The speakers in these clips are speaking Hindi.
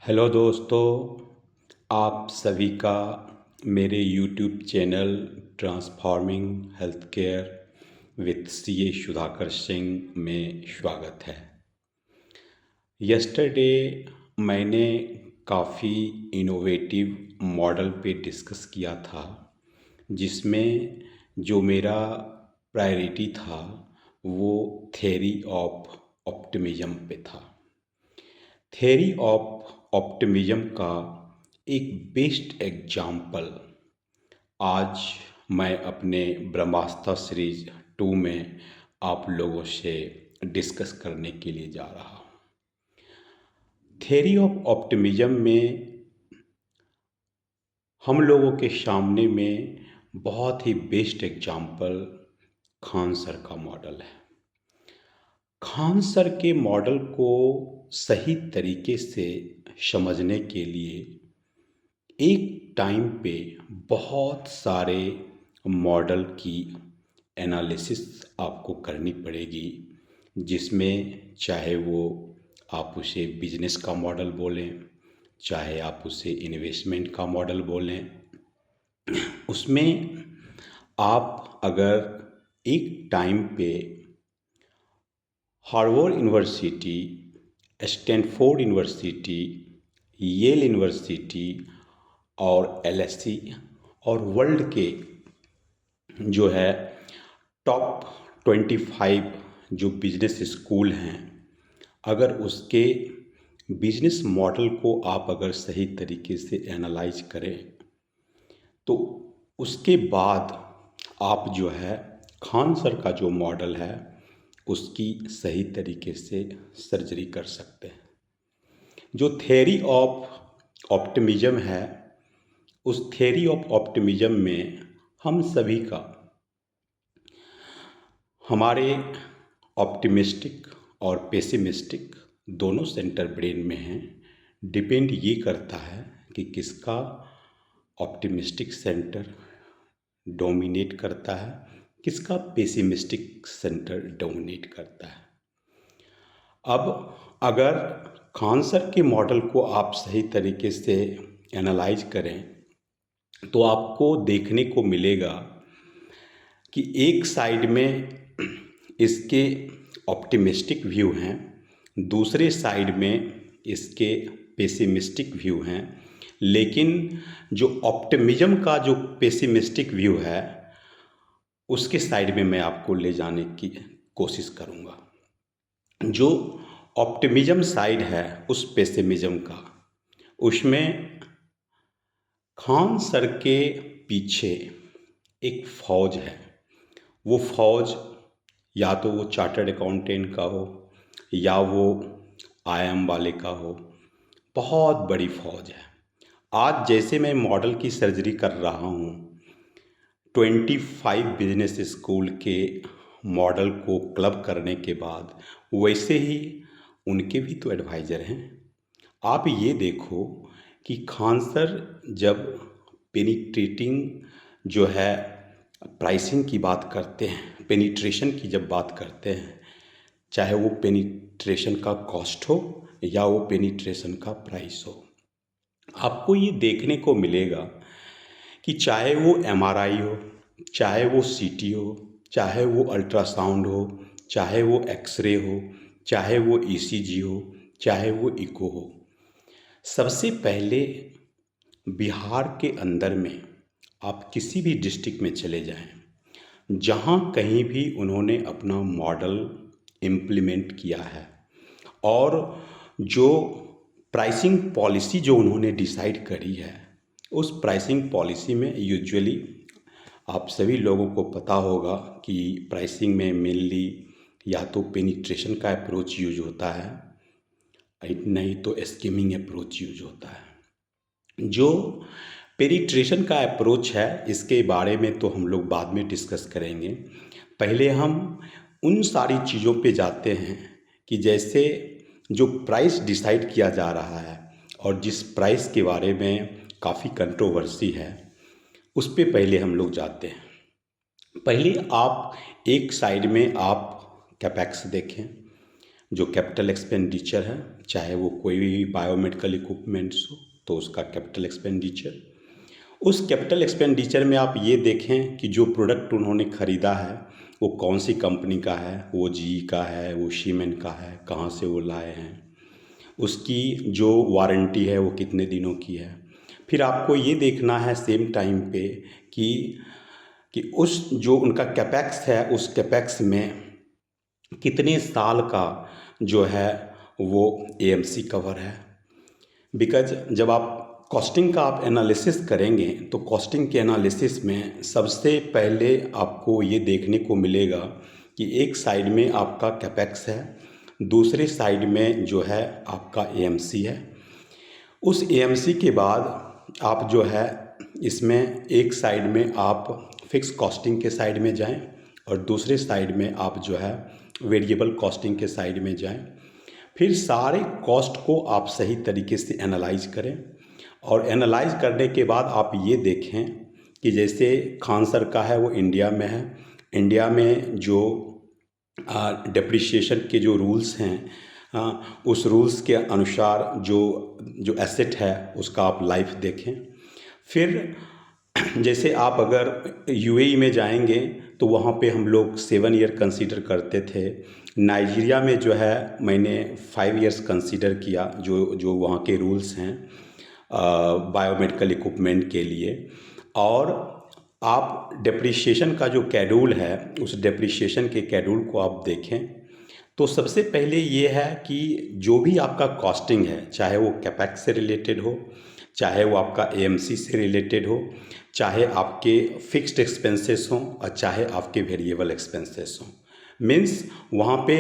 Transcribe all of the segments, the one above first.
हेलो दोस्तों, आप सभी का मेरे YouTube channel transforming health care with CA Sudhakar Singh में स्वागत है। यस्टरडे मैंने काफ़ी इनोवेटिव मॉडल पे डिस्कस किया था, जिसमें जो मेरा प्रायोरिटी था वो थ्योरी ऑफ ऑप्टिमिज्म पे था। थ्योरी ऑफ ऑप्टिमिज्म का एक बेस्ट एग्जाम्पल आज मैं अपने ब्रह्मास्त्र सीरीज 2 में आप लोगों से डिस्कस करने के लिए जा रहा हूँ। थ्योरी ऑफ ऑप्टिमिज्म में हम लोगों के सामने में बहुत ही बेस्ट एग्जाम्पल खान सर का मॉडल है। खान सर के मॉडल को सही तरीके से समझने के लिए एक टाइम पे बहुत सारे मॉडल की एनालिसिस आपको करनी पड़ेगी, जिसमें चाहे वो आप उसे बिजनेस का मॉडल बोलें, चाहे आप उसे इन्वेस्टमेंट का मॉडल बोलें। उसमें आप अगर एक टाइम पे Harvard University, Stanford University, Yale University और एलएससी और वर्ल्ड के जो है टॉप 25 जो बिजनेस स्कूल हैं, अगर उसके बिजनेस मॉडल को आप अगर सही तरीके से एनालाइज करें तो उसके बाद आप जो है खान सर का जो मॉडल है उसकी सही तरीके से सर्जरी कर सकते हैं। जो थ्योरी ऑफ ऑप्टिमिज्म है, उस थ्योरी ऑफ ऑप्टिमिज्म में हम सभी का हमारे ऑप्टिमिस्टिक और पेसिमिस्टिक दोनों सेंटर ब्रेन में हैं। डिपेंड ये करता है कि किसका ऑप्टिमिस्टिक सेंटर डोमिनेट करता है, किसका पेसिमिस्टिक सेंटर डोमिनेट करता है। अब अगर खान सर के मॉडल को आप सही तरीके से एनालाइज करें तो आपको देखने को मिलेगा कि एक साइड में इसके ऑप्टिमिस्टिक व्यू हैं, दूसरे साइड में इसके पेसिमिस्टिक व्यू हैं। लेकिन जो ऑप्टिमिज्म का जो पेसिमिस्टिक व्यू है उसके साइड में मैं आपको ले जाने की कोशिश करूँगा। जो ऑप्टिमिज्म साइड है उस पेसिमिज्म का, उसमें खान सर के पीछे एक फौज है। वो फौज या तो वो चार्टर्ड अकाउंटेंट का हो या वो आईएएम वाले का हो, बहुत बड़ी फौज है। आज जैसे मैं मॉडल की सर्जरी कर रहा हूँ, 25 बिजनेस स्कूल के मॉडल को क्लब करने के बाद वैसे ही उनके भी तो एडवाइज़र हैं। आप ये देखो कि खान सर जब पेनिट्रेटिंग जो है प्राइसिंग की बात करते हैं, पेनिट्रेशन की जब बात करते हैं, चाहे वो पेनिट्रेशन का कॉस्ट हो या वो पेनिट्रेशन का प्राइस हो, आपको ये देखने को मिलेगा कि चाहे वो एमआरआई हो, चाहे वो सीटी हो, चाहे वो अल्ट्रासाउंड हो, चाहे वो एक्सरे हो, चाहे वो ईसीजी हो, चाहे वो इको हो, सबसे पहले बिहार के अंदर में आप किसी भी डिस्ट्रिक्ट में चले जाएं, जहां कहीं भी उन्होंने अपना मॉडल इम्प्लीमेंट किया है और जो प्राइसिंग पॉलिसी जो उन्होंने डिसाइड करी है, उस प्राइसिंग पॉलिसी में यूजुअली आप सभी लोगों को पता होगा कि प्राइसिंग में मेनली या तो पेनिट्रेशन का अप्रोच यूज होता है, नहीं तो स्कीमिंग अप्रोच यूज होता है। जो पेनिट्रेशन का अप्रोच है इसके बारे में तो हम लोग बाद में डिस्कस करेंगे। पहले हम उन सारी चीज़ों पे जाते हैं कि जैसे जो प्राइस डिसाइड किया जा रहा है और जिस प्राइस के बारे में काफ़ी कंट्रोवर्सी है, उस पे पहले हम लोग जाते हैं। पहले आप एक साइड में आप कैपेक्स देखें, जो कैपिटल एक्सपेंडिचर है, चाहे वो कोई भी बायोमेडिकल इक्विपमेंट्स हो तो उसका कैपिटल एक्सपेंडिचर। उस कैपिटल एक्सपेंडिचर में आप ये देखें कि जो प्रोडक्ट उन्होंने ख़रीदा है वो कौन सी कंपनी का है, वो जी का है, वो सीमेंट का है, कहाँ से वो लाए हैं, उसकी जो वारंटी है वो कितने दिनों की है। फिर आपको ये देखना है सेम टाइम पे कि उस जो उनका कैपेक्स है उस कैपेक्स में कितने साल का जो है वो एएमसी कवर है। बिकॉज जब आप कॉस्टिंग का आप एनालिसिस करेंगे तो कॉस्टिंग के एनालिसिस में सबसे पहले आपको ये देखने को मिलेगा कि एक साइड में आपका कैपेक्स है, दूसरे साइड में जो है आपका एएमसी है। उस एएमसी के बाद आप जो है इसमें एक साइड में आप फिक्स कॉस्टिंग के साइड में जाएं और दूसरे साइड में आप जो है वेरिएबल कॉस्टिंग के साइड में जाएं। फिर सारे कॉस्ट को आप सही तरीके से एनालाइज करें और एनालाइज करने के बाद आप ये देखें कि जैसे खान सर का है वो इंडिया में है, इंडिया में जो डेप्रिसिएशन के जो रूल्स हैं उस रूल्स के अनुसार जो जो एसेट है उसका आप लाइफ देखें। फिर जैसे आप अगर यूएई में जाएंगे तो वहाँ पे हम लोग 7 ईयर कंसीडर करते थे। नाइजीरिया में जो है मैंने 5 ईयर्स कंसीडर किया, जो जो वहाँ के रूल्स हैं बायोमेडिकल इक्विपमेंट के लिए। और आप डेप्रिसिएशन का जो कैड्यूल है उस डेप्रिसिएशन के कैड्यूल को आप देखें तो सबसे पहले ये है कि जो भी आपका कॉस्टिंग है, चाहे वो कैपेक्स से रिलेटेड हो, चाहे वो आपका एएमसी से रिलेटेड हो, चाहे आपके फिक्स्ड एक्सपेंसेस हों और चाहे आपके वेरिएबल एक्सपेंसेस हों, मीन्स वहाँ पे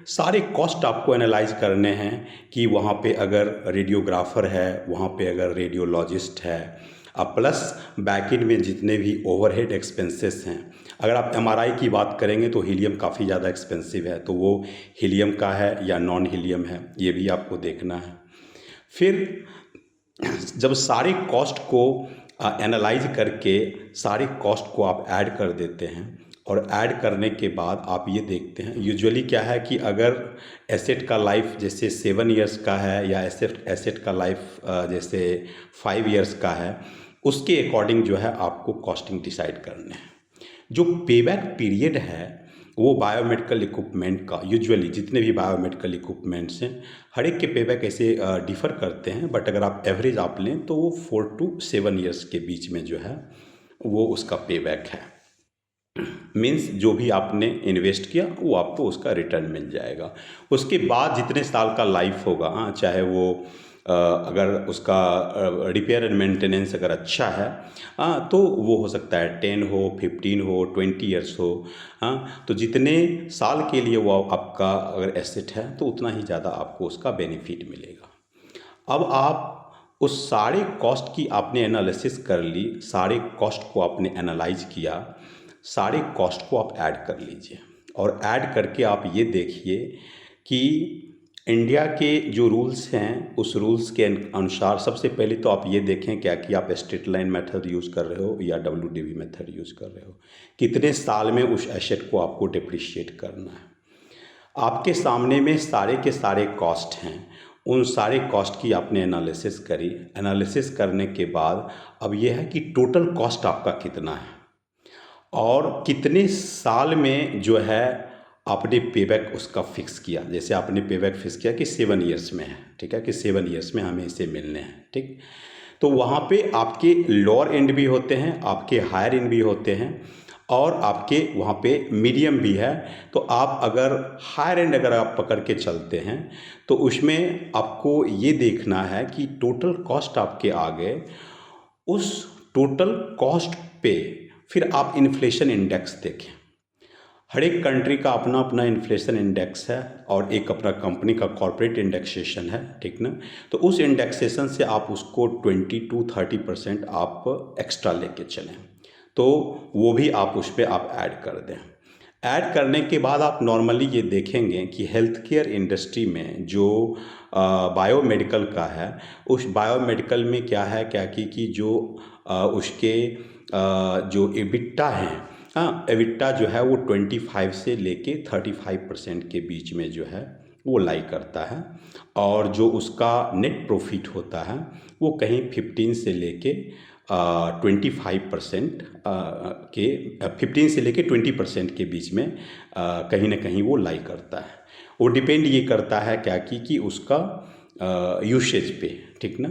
सारे कॉस्ट आपको एनालाइज करने हैं कि वहाँ पे अगर रेडियोग्राफर है, वहाँ पे अगर रेडियोलॉजिस्ट है, अब प्लस बैकएंड में जितने भी ओवरहेड एक्सपेंसेस हैं। अगर आप एमआरआई की बात करेंगे तो हीलियम काफ़ी ज़्यादा एक्सपेंसिव है, तो वो हीलियम का है या नॉन हीलियम है ये भी आपको देखना है। फिर जब सारे कॉस्ट को एनालाइज करके सारे कॉस्ट को आप ऐड कर देते हैं और ऐड करने के बाद आप ये देखते हैं यूजुअली क्या है कि अगर एसेट का लाइफ जैसे 7 ईयर्स का है या एसेट का लाइफ जैसे 5 ईयर्स का है, उसके अकॉर्डिंग जो है आपको कॉस्टिंग डिसाइड करने हैं। जो पेबैक पीरियड है वो बायोमेडिकल इक्विपमेंट का यूजुअली जितने भी बायोमेडिकल इक्विपमेंट्स हैं हर एक के पेबैक ऐसे डिफ़र करते हैं, बट अगर आप एवरेज आप लें तो वो 4 to 7 ईयर्स के बीच में जो है वो उसका पेबैक है। मीन्स जो भी आपने इन्वेस्ट किया वो आपको उसका रिटर्न मिल जाएगा। उसके बाद जितने साल का लाइफ होगा, चाहे वो अगर उसका रिपेयर एंड मेंटेनेंस अगर अच्छा है तो वो हो सकता है 10 हो, 15 हो, 20 ईयर्स हो। तो जितने साल के लिए वो आपका अगर एसेट है तो उतना ही ज़्यादा आपको उसका बेनिफिट मिलेगा। अब आप उस सारे कॉस्ट की आपने एनालिसिस कर ली, सारे कॉस्ट को आपने एनालाइज किया, सारे कॉस्ट को आप ऐड कर लीजिए और ऐड करके आप ये देखिए कि इंडिया के जो रूल्स हैं उस रूल्स के अनुसार सबसे पहले तो आप ये देखें क्या कि आप स्ट्रेट लाइन मेथड यूज़ कर रहे हो या WDV मेथड यूज़ कर रहे हो, कितने साल में उस एसेट को आपको डिप्रिशिएट करना है। आपके सामने में सारे के सारे कॉस्ट हैं, उन सारे कॉस्ट की आपने एनालिसिस करी। एनालिसिस करने के बाद अब यह है कि टोटल कॉस्ट आपका कितना है और कितने साल में जो है आपने पेबैक उसका फिक्स किया। जैसे आपने पेबैक फिक्स किया कि 7 ईयर्स में है, ठीक है, कि 7 ईयर्स में हमें इसे मिलने हैं, ठीक। तो वहाँ पे आपके लोअर एंड भी होते हैं, आपके हायर एंड भी होते हैं और आपके वहाँ पे मीडियम भी है। तो आप अगर हायर एंड अगर आप पकड़ के चलते हैं तो उसमें आपको ये देखना है कि टोटल कॉस्ट आपके आ गए, उस टोटल कॉस्ट पे फिर आप इन्फ्लेशन इंडेक्स देखें। हर एक कंट्री का अपना अपना इन्फ्लेशन इंडेक्स है और एक अपना कंपनी का कॉर्पोरेट इंडेक्सेशन है, ठीक ना। तो उस इंडेक्सेशन से आप उसको 20 to 30% आप एक्स्ट्रा लेके चलें, तो वो भी आप उस पर आप ऐड कर दें। ऐड करने के बाद आप नॉर्मली ये देखेंगे कि हेल्थ केयर इंडस्ट्री में जो बायोमेडिकल का है, उस बायोमेडिकल में क्या है क्या कि जो उसके जो एबिटा हैं, एबिटा जो है वो 25 से लेके 35% के बीच में जो है वो लाई करता है, और जो उसका नेट प्रॉफिट होता है वो कहीं 15 से लेके 25% के 15 से लेके 20% के बीच में कहीं ना कहीं वो लाई करता है। वो डिपेंड ये करता है क्या कि उसका यूसेज पे, ठीक ना।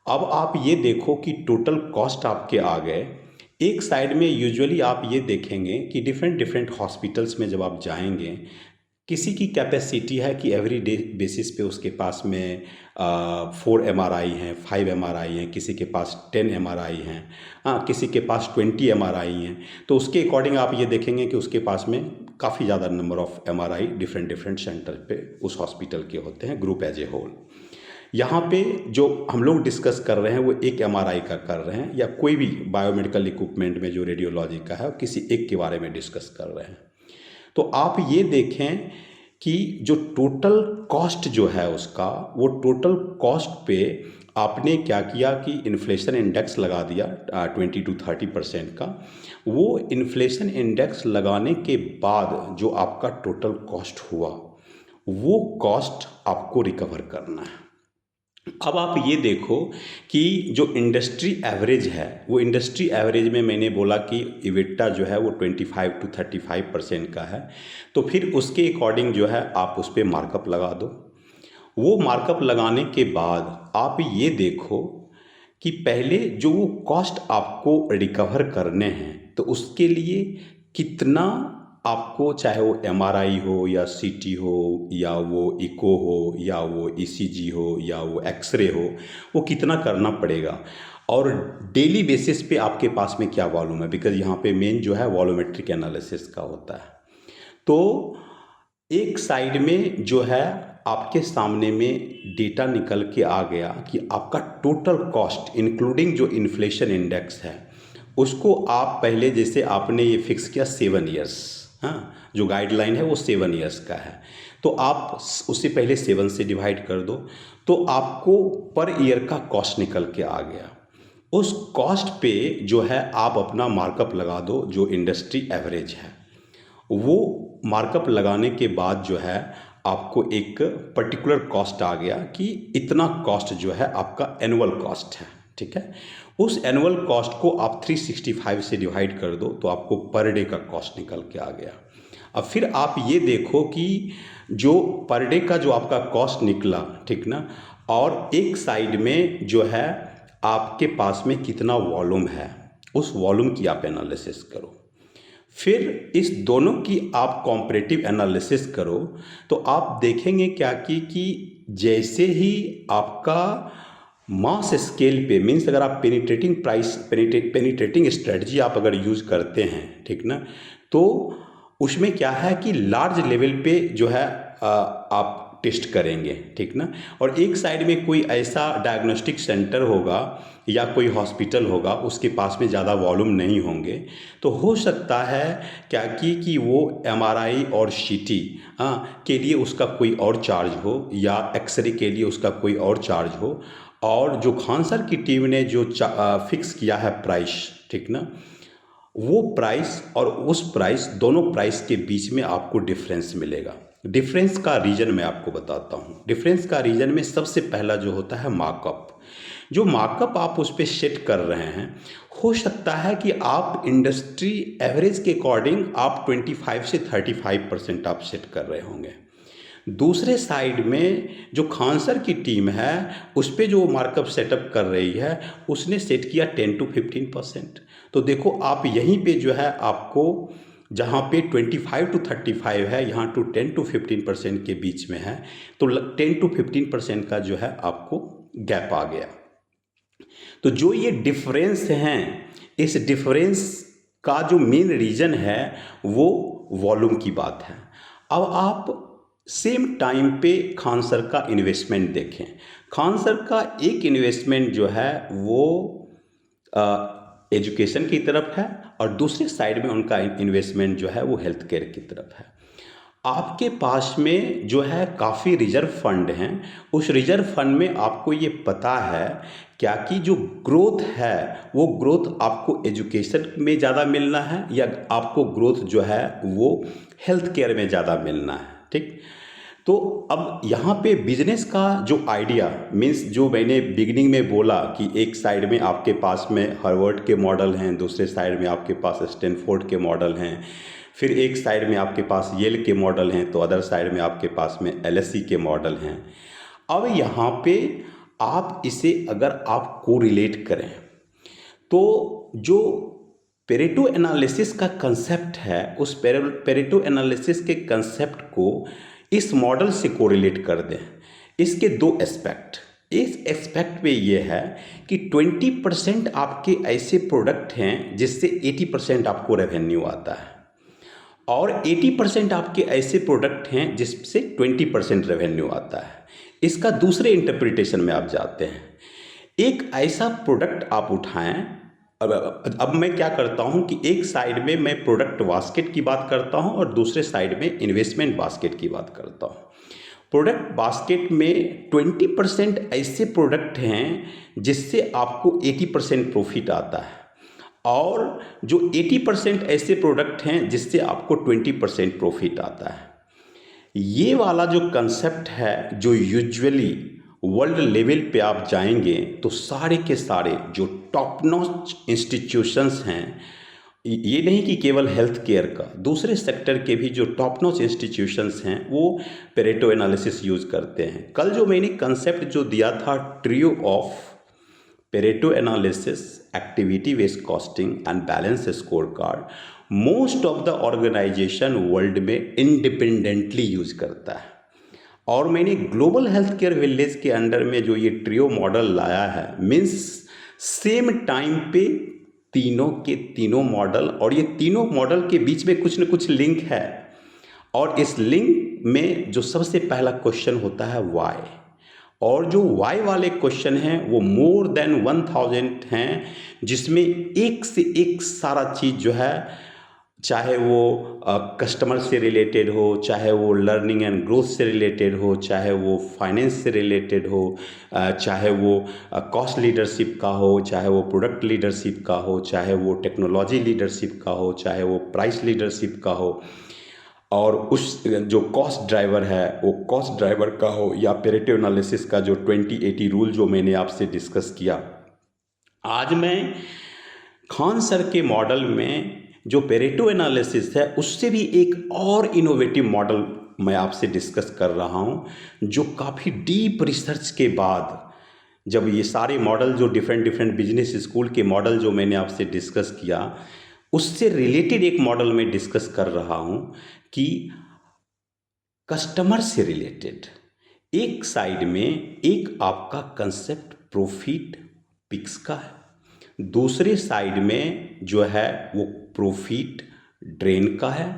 अब आप ये देखो कि टोटल कॉस्ट आपके आ गए। एक साइड में यूजुअली आप ये देखेंगे कि डिफरेंट डिफरेंट हॉस्पिटल्स में जब आप जाएंगे, किसी की कैपेसिटी है कि एवरी डे बेसिस पे उसके पास में 4 MRI हैं, 5 MRI हैं, किसी के पास 10 MRI हैं, हाँ किसी के पास 20 MRI हैं। तो उसके अकॉर्डिंग आप ये देखेंगे कि उसके पास में काफ़ी ज़्यादा number of MRI different different centre पे उस हॉस्पिटल के होते हैं, ग्रुप एज ए होल। यहाँ पे जो हम लोग डिस्कस कर रहे हैं वो एक MRI का कर रहे हैं, या कोई भी बायोमेडिकल इक्विपमेंट में जो रेडियोलॉजी का है किसी एक के बारे में डिस्कस कर रहे हैं। तो आप ये देखें कि जो टोटल कॉस्ट जो है उसका, वो टोटल कॉस्ट पे आपने क्या किया कि इन्फ्लेशन इंडेक्स लगा दिया 20 to 30% का। वो इन्फ्लेशन इंडेक्स लगाने के बाद जो आपका टोटल कॉस्ट हुआ, वो कॉस्ट आपको रिकवर करना है। अब आप ये देखो कि जो इंडस्ट्री एवरेज है, वो इंडस्ट्री एवरेज में मैंने बोला कि इबिटा जो है वो 25 to 35% का है। तो फिर उसके अकॉर्डिंग जो है आप उस पर मार्कअप लगा दो। वो मार्कअप लगाने के बाद आप ये देखो कि पहले जो वो कॉस्ट आपको रिकवर करने हैं, तो उसके लिए कितना आपको, चाहे वो MRI हो या CT हो या वो इको हो या वो ECG हो या वो एक्सरे हो, वो कितना करना पड़ेगा। और डेली बेसिस पे आपके पास में क्या वॉल्यूम है, बिकॉज यहाँ पे मेन जो है वॉल्यूमेट्रिक एनालिसिस का होता है। तो एक साइड में जो है आपके सामने में डेटा निकल के आ गया कि आपका टोटल कॉस्ट इंक्लूडिंग जो इन्फ्लेशन इंडेक्स है, उसको आप पहले जैसे आपने ये फिक्स किया 7 ईयर्स, हाँ जो गाइडलाइन है वो 7 ईयर्स का है। तो आप उससे पहले 7 से डिवाइड कर दो, तो आपको पर ईयर का कॉस्ट निकल के आ गया। उस कॉस्ट पे जो है आप अपना मार्कअप लगा दो जो इंडस्ट्री एवरेज है। वो मार्कअप लगाने के बाद जो है आपको एक पर्टिकुलर कॉस्ट आ गया कि इतना कॉस्ट जो है आपका एनुअल कॉस्ट है, ठीक है। उस एनुअल कॉस्ट को आप 365 से डिवाइड कर दो, तो आपको पर डे का कॉस्ट निकल के आ गया। अब फिर आप ये देखो कि जो पर डे का जो आपका कॉस्ट निकला, ठीक ना, और एक साइड में जो है आपके पास में कितना वॉल्यूम है, उस वॉल्यूम की आप एनालिसिस करो। फिर इस दोनों की आप कॉम्परेटिव एनालिसिस करो, तो आप देखेंगे क्या कि जैसे ही आपका मास स्केल पे, मीन्स अगर आप पेनिट्रेटिंग स्ट्रेटजी आप अगर यूज़ करते हैं, ठीक ना, तो उसमें क्या है कि लार्ज लेवल पे जो है आप टेस्ट करेंगे, ठीक ना। और एक साइड में कोई ऐसा डायग्नोस्टिक सेंटर होगा या कोई हॉस्पिटल होगा, उसके पास में ज़्यादा वॉल्यूम नहीं होंगे, तो हो सकता है क्या कि वो MRI और CT के लिए उसका कोई और चार्ज हो, या एक्सरे के लिए उसका कोई और चार्ज हो। और जो खान सर की टीम ने जो फिक्स किया है प्राइस, ठीक ना, वो प्राइस और उस प्राइस, दोनों प्राइस के बीच में आपको डिफरेंस मिलेगा। डिफरेंस का रीज़न मैं आपको बताता हूँ। डिफरेंस का रीज़न में सबसे पहला जो होता है मार्कअप। जो मार्कअप आप उस पर सेट कर रहे हैं, हो सकता है कि आप इंडस्ट्री एवरेज के अकॉर्डिंग आप 25 से 35% आप सेट कर रहे होंगे। दूसरे साइड में जो खान सर की टीम है, उस पे जो मार्कअप सेटअप कर रही है, उसने सेट किया 10 to 15%। तो देखो आप यहीं पे जो है आपको, जहाँ पे 25 to 35 है, यहाँ टू 10 to 15% के बीच में है, तो 10 to 15% का जो है आपको गैप आ गया। तो जो ये डिफरेंस हैं, इस डिफरेंस का जो मेन रीज़न है वो वॉल्यूम की बात है। अब आप सेम टाइम पे खान सर का इन्वेस्टमेंट देखें। खान सर का एक इन्वेस्टमेंट जो है वो एजुकेशन की तरफ है, और दूसरे साइड में उनका इन्वेस्टमेंट जो है वो हेल्थ केयर की तरफ है। आपके पास में जो है काफ़ी रिजर्व फंड हैं। उस रिजर्व फंड में आपको ये पता है क्या कि जो ग्रोथ है, वो ग्रोथ आपको एजुकेशन में ज़्यादा मिलना है, या आपको ग्रोथ जो है वो हेल्थ केयर में ज़्यादा मिलना है, ठीक। तो तो अब यहाँ पे बिजनेस का जो आइडिया मीन्स जो मैंने बिगिनिंग में बोला कि एक साइड में आपके पास में हार्वर्ड के मॉडल हैं, दूसरे साइड में आपके पास स्टैनफोर्ड के मॉडल हैं, फिर एक साइड में आपके पास येल के मॉडल हैं, तो अदर साइड में आपके पास में एलएसई के मॉडल हैं। अब यहाँ पे आप इसे अगर आप को रिलेट करें तो जो पेरेटो एनालिसिस का कंसेप्ट है, उस पेरेटो एनालिसिस के कंसेप्ट को इस मॉडल से कोरिलेट कर दें। इसके दो एस्पेक्ट, इस एस्पेक्ट में ये है कि 20% आपके ऐसे प्रोडक्ट हैं जिससे 80% आपको रेवेन्यू आता है, और 80% आपके ऐसे प्रोडक्ट हैं जिससे 20% रेवेन्यू आता है। इसका दूसरे इंटरप्रिटेशन में आप जाते हैं, एक ऐसा प्रोडक्ट आप उठाएं। अब मैं क्या करता हूं कि एक साइड में मैं प्रोडक्ट बास्केट की बात करता हूं और दूसरे साइड में इन्वेस्टमेंट बास्केट की बात करता हूं। प्रोडक्ट बास्केट में 20% ऐसे प्रोडक्ट हैं जिससे आपको 80% प्रॉफिट आता है, और जो 80% ऐसे प्रोडक्ट हैं जिससे आपको 20% प्रॉफिट आता है। ये वाला जो कंसेप्ट है, जो यूजुअली वर्ल्ड लेवल पे आप जाएंगे तो सारे के सारे जो टॉप नॉच इंस्टीट्यूशंस हैं, ये नहीं कि केवल हेल्थ केयर का, दूसरे सेक्टर के भी जो टॉप नॉच इंस्टीट्यूशंस हैं वो पेरेटो एनालिसिस यूज़ करते हैं। कल जो मैंने कंसेप्ट जो दिया था, trio of Pareto analysis, activity based costing and balance score card, most of the organisation world में इंडिपेंडेंटली यूज करता है। और मैंने ग्लोबल हेल्थ केयर विलेज के अंडर में जो ये ट्रियो मॉडल लाया है, मीन्स सेम टाइम पे तीनों के तीनों मॉडल, और ये तीनों मॉडल के बीच में कुछ न कुछ लिंक है। और इस लिंक में जो सबसे पहला क्वेश्चन होता है वाई, और जो वाई वाले क्वेश्चन हैं वो मोर देन 1000 हैं, जिसमें एक से एक सारा चीज़ जो है, चाहे वो कस्टमर से रिलेटेड हो, चाहे वो लर्निंग एंड ग्रोथ से रिलेटेड हो, चाहे वो फाइनेंस से रिलेटेड हो, चाहे वो कॉस्ट लीडरशिप का हो, चाहे वो प्रोडक्ट लीडरशिप का हो, चाहे वो टेक्नोलॉजी लीडरशिप का हो, चाहे वो प्राइस लीडरशिप का हो, और उस जो कॉस्ट ड्राइवर है वो कॉस्ट ड्राइवर का हो, या पेरेटो एनालिसिस का जो 20-80 रूल जो मैंने आपसे डिस्कस किया। आज मैं खान सर के मॉडल में जो पेरेटो एनालिसिस है उससे भी एक और इनोवेटिव मॉडल मैं आपसे डिस्कस कर रहा हूं, जो काफ़ी डीप रिसर्च के बाद, जब ये सारे मॉडल जो डिफरेंट बिजनेस स्कूल के मॉडल जो मैंने आपसे डिस्कस किया, उससे रिलेटेड एक मॉडल में डिस्कस कर रहा हूं कि कस्टमर से रिलेटेड एक साइड में एक आपका कंसेप्ट प्रॉफिट पिक्स का है, दूसरे साइड में जो है वो प्रॉफिट ड्रेन का है,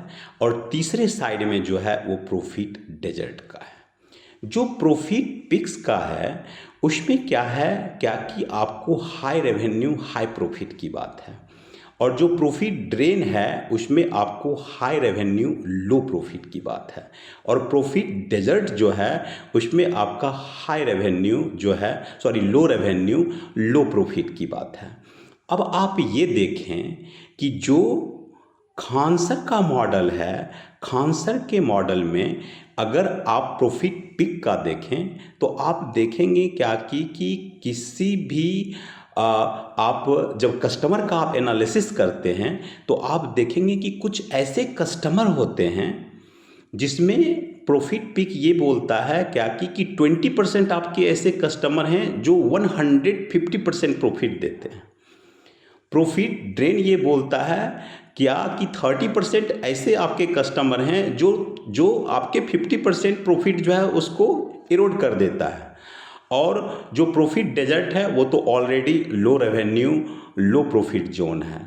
और तीसरे साइड में जो है वो प्रॉफिट डेजर्ट का है। जो प्रॉफिट पिक्स का है उसमें क्या है, क्या कि आपको हाई रेवेन्यू हाई प्रॉफिट की बात है, और जो प्रॉफिट ड्रेन है उसमें आपको हाई रेवेन्यू लो प्रॉफिट की बात है, और प्रॉफिट डेजर्ट जो है उसमें आपका हाई रेवेन्यू जो है, सॉरी लो रेवेन्यू लो प्रॉफिट की बात है। अब आप ये देखें कि जो खानसर का मॉडल है, खानसर के मॉडल में अगर आप प्रॉफिट पिक का देखें तो आप देखेंगे क्या कि किसी भी आप जब कस्टमर का आप एनालिसिस करते हैं तो आप देखेंगे कि कुछ ऐसे कस्टमर होते हैं जिसमें प्रॉफिट पिक ये बोलता है क्या कि 20% आपके ऐसे कस्टमर हैं जो 150% प्रॉफिट देते हैं। प्रॉफिट ड्रेन ये बोलता है क्या कि 30% ऐसे आपके कस्टमर हैं जो आपके 50% प्रॉफिट जो है उसको इरोड कर देता है, और जो प्रॉफिट डेजर्ट है वो तो ऑलरेडी लो रेवेन्यू लो प्रॉफिट जोन है।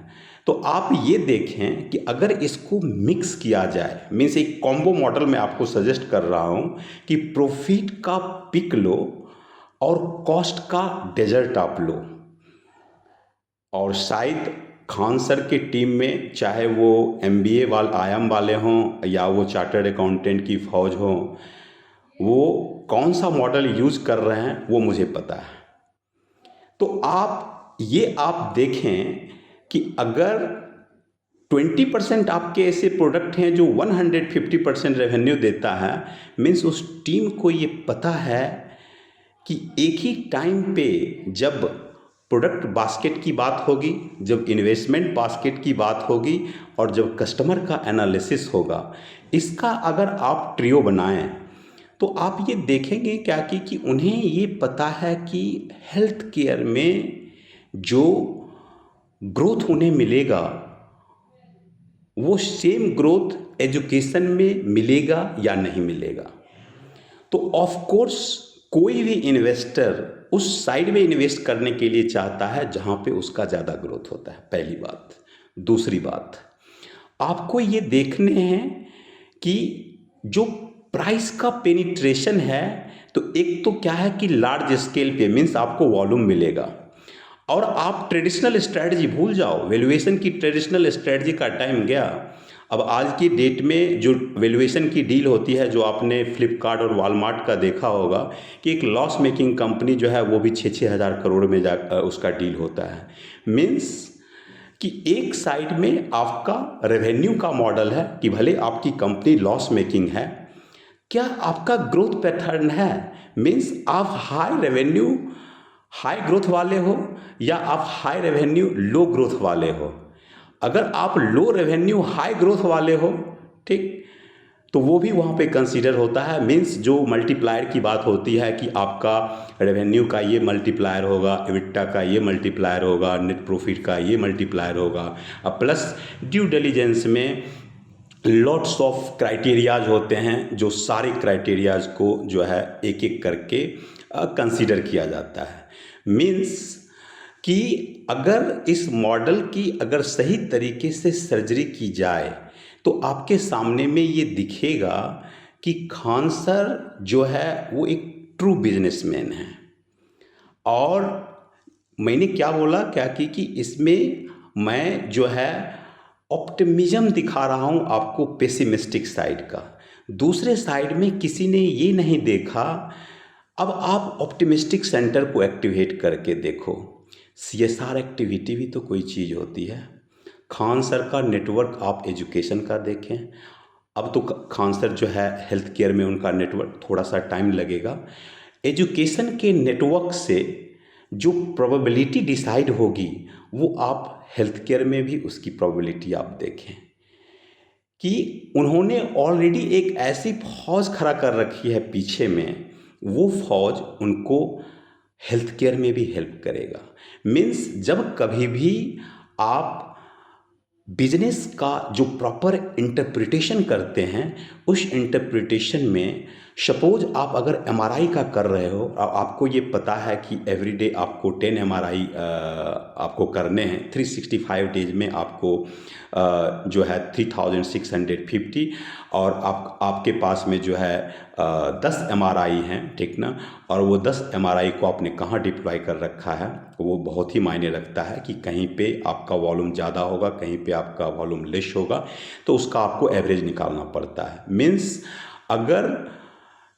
तो आप ये देखें कि अगर इसको मिक्स किया जाए, मीन्स एक कॉम्बो मॉडल में आपको सजेस्ट कर रहा हूँ कि प्रॉफिट का पिक लो और कॉस्ट का डेजर्ट आप लो, और शायद खान सर की टीम में चाहे वो MBA वाले आयाम वाले हों या वो चार्टर्ड अकाउंटेंट की फौज हो, वो कौन सा मॉडल यूज़ कर रहे हैं वो मुझे पता है। तो आप देखें कि अगर 20% आपके ऐसे प्रोडक्ट हैं जो 150% रेवेन्यू देता है। मीन्स उस टीम को ये पता है कि एक ही टाइम पे जब प्रोडक्ट बास्केट की बात होगी, जब इन्वेस्टमेंट बास्केट की बात होगी और जब कस्टमर का एनालिसिस होगा, इसका अगर आप ट्रियो बनाएं तो आप ये देखेंगे क्या कि उन्हें ये पता है कि हेल्थ केयर में जो ग्रोथ उन्हें मिलेगा वो सेम ग्रोथ एजुकेशन में मिलेगा या नहीं मिलेगा। तो ऑफ कोर्स कोई भी इन्वेस्टर उस साइड में इन्वेस्ट करने के लिए चाहता है जहां पे उसका ज़्यादा ग्रोथ होता है, पहली बात। दूसरी बात, आपको ये देखने हैं कि जो प्राइस का पेनिट्रेशन है, तो एक तो क्या है कि लार्ज स्केल पे मीन्स आपको वॉल्यूम मिलेगा और आप ट्रेडिशनल स्ट्रेटजी भूल जाओ। वैल्यूएशन की ट्रेडिशनल स्ट्रेटजी का टाइम गया। अब आज की डेट में जो वैल्यूएशन की डील होती है, जो आपने फ्लिपकार्ट और वॉलमार्ट का देखा होगा कि एक लॉस मेकिंग कंपनी जो है वो भी 6-6 हज़ार करोड़ में उसका डील होता है। मीन्स कि एक साइड में आपका रेवेन्यू का मॉडल है कि भले आपकी कंपनी लॉस मेकिंग है, क्या आपका ग्रोथ पैटर्न है, मीन्स आप हाई रेवेन्यू हाई ग्रोथ वाले हो या आप हाई रेवेन्यू लो ग्रोथ वाले हो। अगर आप लो रेवेन्यू हाई ग्रोथ वाले हो, ठीक, तो वो भी वहाँ पे कंसीडर होता है। मीन्स जो मल्टीप्लायर की बात होती है कि आपका रेवेन्यू का ये मल्टीप्लायर होगा, एबिटा का ये मल्टीप्लायर होगा, नेट प्रॉफिट का ये मल्टीप्लायर होगा। अब प्लस ड्यू डिलिजेंस में लॉट्स ऑफ क्राइटेरियाज होते हैं, जो सारे क्राइटेरियाज को जो है एक एक करके कंसीडर किया जाता है। मीन्स कि अगर इस मॉडल की अगर सही तरीके से सर्जरी की जाए तो आपके सामने में ये दिखेगा कि खान सर जो है वो एक ट्रू बिजनेसमैन है। और मैंने क्या बोला क्या कि इसमें मैं जो है ऑप्टिमिज्म दिखा रहा हूँ आपको पेसिमिस्टिक साइड का। दूसरे साइड में किसी ने ये नहीं देखा। अब आप ऑप्टिमिस्टिक सेंटर को एक्टिवेट करके देखो। सीएसआर एक्टिविटी भी तो कोई चीज़ होती है। खान सर का नेटवर्क आप एजुकेशन का देखें। अब तो खान सर जो है हेल्थ केयर में उनका नेटवर्क थोड़ा सा टाइम लगेगा। एजुकेशन के नेटवर्क से जो प्रोबेबिलिटी डिसाइड होगी वो आप हेल्थ केयर में भी उसकी प्रोबेबिलिटी आप देखें कि उन्होंने ऑलरेडी एक ऐसी फौज खड़ा कर रखी है पीछे में, वो फौज उनको हेल्थ केयर में भी हेल्प करेगा। मीन्स जब कभी भी आप बिजनेस का जो प्रॉपर इंटरप्रिटेशन करते हैं, उस इंटरप्रिटेशन में सपोज आप अगर एमआरआई का कर रहे हो और आपको ये पता है कि एवरीडे आपको 10 एमआरआई आपको करने हैं, 365 डेज में आपको जो है 3650, और आपके पास में जो है 10 एमआरआई हैं, ठीक ना। और वो 10 एमआरआई को आपने कहाँ डिप्लॉय कर रखा है, वो बहुत ही मायने रखता है कि कहीं पे आपका वॉल्यूम ज़्यादा होगा, कहीं पे आपका वॉल्यूम लेस होगा, तो उसका आपको एवरेज निकालना पड़ता है। मीन्स अगर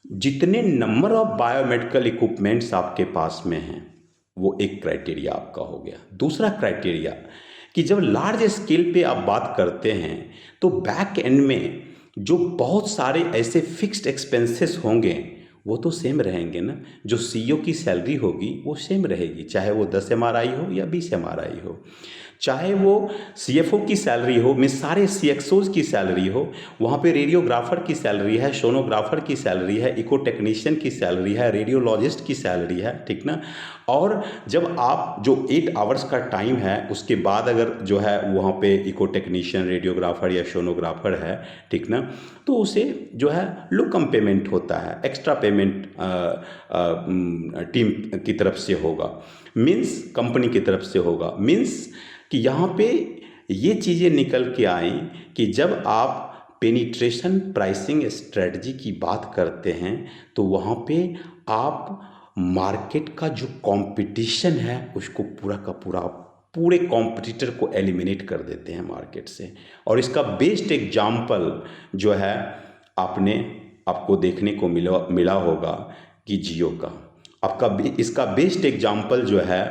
जितने नंबर ऑफ बायोमेडिकल इक्विपमेंट्स आपके पास में हैं, वो एक क्राइटेरिया आपका हो गया। दूसरा क्राइटेरिया कि जब लार्ज स्केल पे आप बात करते हैं तो बैक एंड में जो बहुत सारे ऐसे फिक्स्ड एक्सपेंसेस होंगे वो तो सेम रहेंगे ना। जो सीईओ की सैलरी होगी वो सेम रहेगी, चाहे वो 10 एमआरआई हो या 20 एमआरआई हो, चाहे वो सीएफओ की सैलरी हो, में सारे सीएक्सओज की सैलरी हो, वहाँ पे रेडियोग्राफर की सैलरी है, सोनोग्राफर की सैलरी है, इको टेक्नीशियन की सैलरी है, रेडियोलॉजिस्ट की सैलरी है, ठीक ना। और जब आप जो 8 आवर्स का टाइम है उसके बाद अगर जो है वहाँ पे इको टेक्नीशियन, रेडियोग्राफर या सोनोग्राफर है, ठीक ना, तो उसे जो है लो कम पेमेंट होता है, एक्स्ट्रा पेमेंट टीम की तरफ से होगा, मीन्स कंपनी की तरफ से होगा। मीन्स कि यहाँ पे ये चीज़ें निकल के आई कि जब आप पेनिट्रेशन प्राइसिंग स्ट्रेटजी की बात करते हैं तो वहाँ पे आप मार्केट का जो कंपटीशन है उसको पूरा का पूरा पूरे कॉम्पिटिटर को एलिमिनेट कर देते हैं मार्केट से। और इसका बेस्ट एग्जाम्पल जो है आपको देखने को मिला होगा कि जियो का। इसका बेस्ट एग्जाम्पल जो है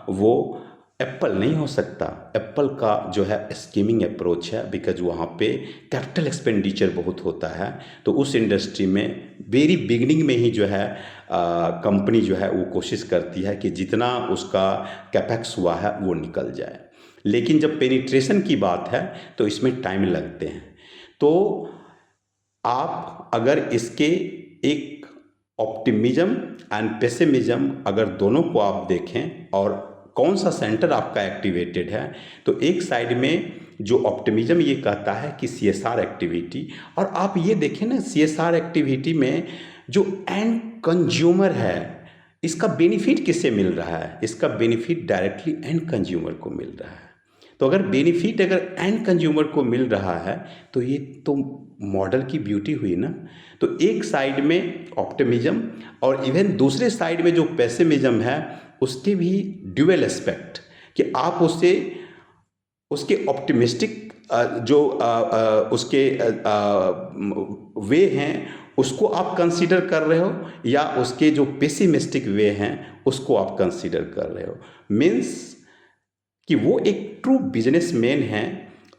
वो एप्पल नहीं हो सकता। एप्पल का जो है स्कीमिंग अप्रोच है, बिकॉज वहाँ पे कैपिटल एक्सपेंडिचर बहुत होता है। तो उस इंडस्ट्री में वेरी बिगनिंग में ही जो है कंपनी जो है वो कोशिश करती है कि जितना उसका कैपेक्स हुआ है वो निकल जाए। लेकिन जब पेनिट्रेशन की बात है तो इसमें टाइम लगते हैं। तो आप अगर इसके एक ऑप्टिमिज्म एंड पेसिमिज्म अगर दोनों को आप देखें और कौन सा सेंटर आपका एक्टिवेटेड है, तो एक साइड में जो ऑप्टिमिज्म ये कहता है कि सीएसआर एक्टिविटी, और आप ये देखें ना सीएसआर एक्टिविटी में जो एंड कंज्यूमर है इसका बेनिफिट किससे मिल रहा है? इसका बेनिफिट डायरेक्टली एंड कंज्यूमर को मिल रहा है। तो अगर बेनिफिट अगर एंड कंज्यूमर को मिल रहा है तो ये तो मॉडल की ब्यूटी हुई ना। तो एक साइड में ऑप्टिमिज्म और इवन दूसरे साइड में जो पेसिमिज्म है उसके भी ड्यूअल एस्पेक्ट, कि आप उससे उसके ऑप्टिमिस्टिक जो उसके वे हैं उसको आप कंसीडर कर रहे हो, या उसके जो पेसिमिस्टिक वे हैं उसको आप कंसीडर कर रहे हो। मीन्स कि वो एक ट्रू बिजनेसमैन हैं,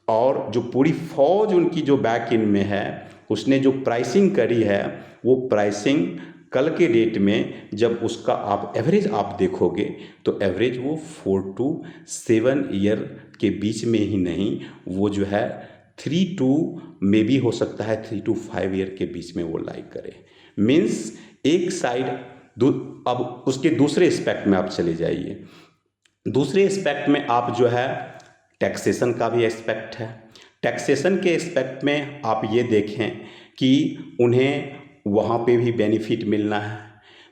और जो पूरी फौज उनकी जो बैक इन में है उसने जो प्राइसिंग करी है वो प्राइसिंग कल के डेट में जब उसका आप एवरेज आप देखोगे तो एवरेज वो 4 to 7 ईयर के बीच में ही नहीं, वो जो है 3 to मे भी हो सकता है 3 to 5 ईयर के बीच में वो लाई करे। मीन्स एक साइड अब उसके दूसरे एस्पेक्ट में आप चले जाइए। दूसरे एस्पेक्ट में आप जो है टैक्सेशन का भी एस्पेक्ट है। टैक्सेशन के एस्पेक्ट में आप ये देखें कि उन्हें वहाँ पे भी बेनिफिट मिलना है।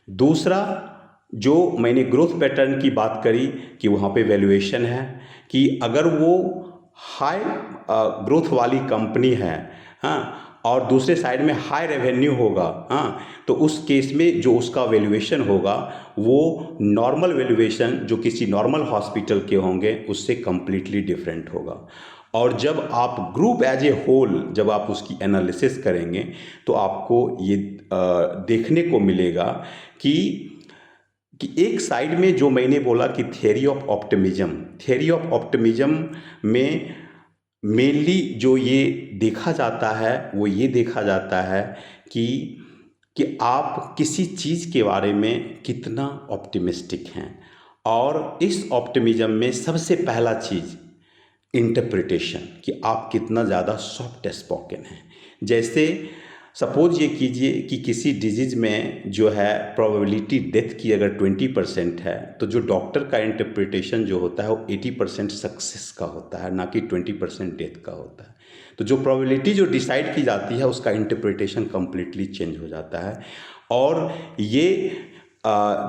दूसरा जो मैंने ग्रोथ पैटर्न की बात करी कि वहाँ पे वैल्यूएशन है, कि अगर वो हाई ग्रोथ वाली कंपनी है, हाँ, और दूसरे साइड में हाई रेवेन्यू होगा, हाँ, तो उस केस में जो उसका वैल्यूएशन होगा वो नॉर्मल वैल्यूएशन जो किसी नॉर्मल हॉस्पिटल के होंगे उससे कम्प्लीटली डिफरेंट होगा। और जब आप ग्रुप एज ए होल जब आप उसकी एनालिसिस करेंगे तो आपको ये देखने को मिलेगा कि एक साइड में जो मैंने बोला कि थियरी ऑफ ऑप्टिमिज्म में मेनली जो ये देखा जाता है वो ये देखा जाता है कि आप किसी चीज़ के बारे में कितना ऑप्टिमिस्टिक हैं। और इस ऑप्टिमिज्म में सबसे पहला चीज़ इंटरप्रिटेशन, कि आप कितना ज़्यादा सॉफ्ट स्पोकन हैं। जैसे सपोज ये कीजिए कि किसी डिजीज़ में जो है प्रोबेबिलिटी डेथ की अगर 20% है, तो जो डॉक्टर का इंटरप्रिटेशन जो होता है वो 80% सक्सेस का होता है, ना कि 20% डेथ का होता है। तो जो प्रोबेबिलिटी जो डिसाइड की जाती है उसका इंटरप्रिटेशन कम्प्लीटली चेंज हो जाता है। और ये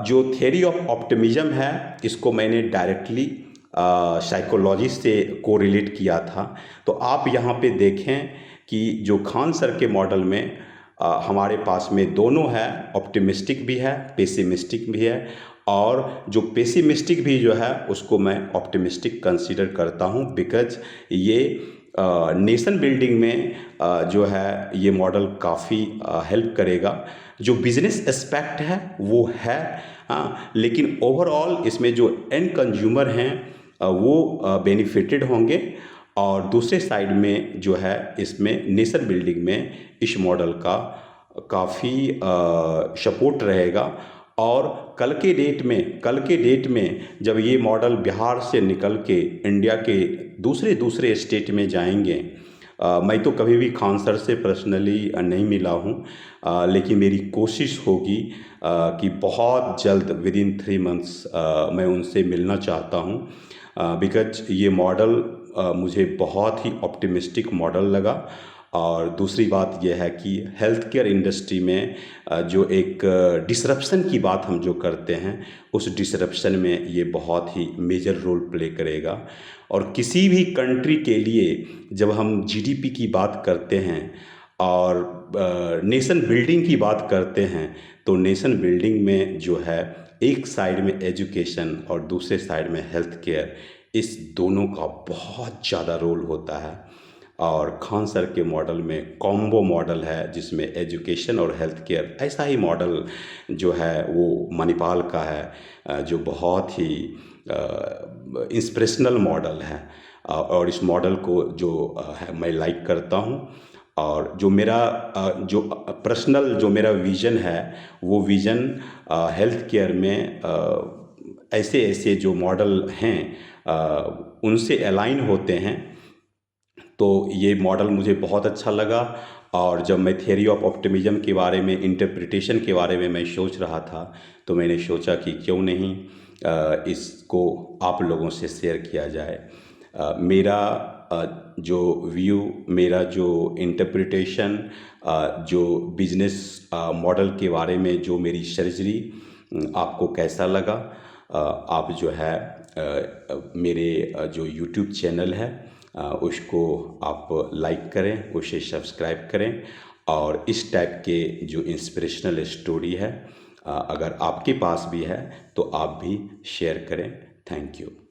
जो थियरी ऑफ ऑप्टिमिज्म है इसको मैंने डायरेक्टली साइकोलॉजी से कोरिलेट किया था। तो आप यहाँ पे देखें कि जो खान सर के मॉडल में हमारे पास में दोनों है, ऑप्टिमिस्टिक भी है पेसिमिस्टिक भी है, और जो पेसिमिस्टिक भी जो है उसको मैं ऑप्टिमिस्टिक कंसीडर करता हूँ, बिकॉज ये नेशन बिल्डिंग में जो है ये मॉडल काफ़ी हेल्प करेगा। जो बिजनेस एस्पेक्ट है वो है, हाँ, लेकिन ओवरऑल इसमें जो एंड कंज्यूमर हैं वो बेनिफिटेड होंगे। और दूसरे साइड में जो है इसमें नेशन बिल्डिंग में इस मॉडल का काफ़ी सपोर्ट रहेगा। और कल के डेट में जब ये मॉडल बिहार से निकल के इंडिया के दूसरे स्टेट में जाएंगे, मैं तो कभी भी खान सर से पर्सनली नहीं मिला हूँ, लेकिन मेरी कोशिश होगी कि बहुत जल्द विदिन 3 मंथ्स मैं उनसे मिलना चाहता हूँ, बिकॉज ये मॉडल मुझे बहुत ही ऑप्टिमिस्टिक मॉडल लगा। और दूसरी बात यह है कि हेल्थ केयर इंडस्ट्री में जो एक डिसरप्शन की बात हम जो करते हैं उस डिसरप्शन में ये बहुत ही मेजर रोल प्ले करेगा। और किसी भी कंट्री के लिए जब हम जीडीपी की बात करते हैं और नेशन बिल्डिंग की बात करते हैं, तो नेशन बिल्डिंग में जो है एक साइड में एजुकेशन और दूसरे साइड में हेल्थ केयर, इस दोनों का बहुत ज़्यादा रोल होता है। और खान सर के मॉडल में कॉम्बो मॉडल है जिसमें एजुकेशन और हेल्थ केयर, ऐसा ही मॉडल जो है वो मणिपाल का है, जो बहुत ही इंस्पिरेशनल मॉडल है। और इस मॉडल को जो है मैं लाइक करता हूँ। और जो मेरा जो पर्सनल जो मेरा विज़न है वो विज़न हेल्थ केयर में ऐसे ऐसे जो मॉडल हैं उनसे अलाइन होते हैं। तो ये मॉडल मुझे बहुत अच्छा लगा। और जब मैं थियरी ऑफ ऑप्टिमिज्म के बारे में, इंटरप्रिटेशन के बारे में मैं सोच रहा था, तो मैंने सोचा कि क्यों नहीं इसको आप लोगों से शेयर किया जाए। मेरा जो व्यू, मेरा जो इंटरप्रिटेशन, जो बिजनेस मॉडल के बारे में जो मेरी सर्जरी आपको कैसा लगा, आप जो है मेरे जो यूट्यूब चैनल है उसको आप लाइक करें, उसे सब्सक्राइब करें। और इस टाइप के जो इंस्पिरेशनल स्टोरी है अगर आपके पास भी है तो आप भी शेयर करें। Thank you.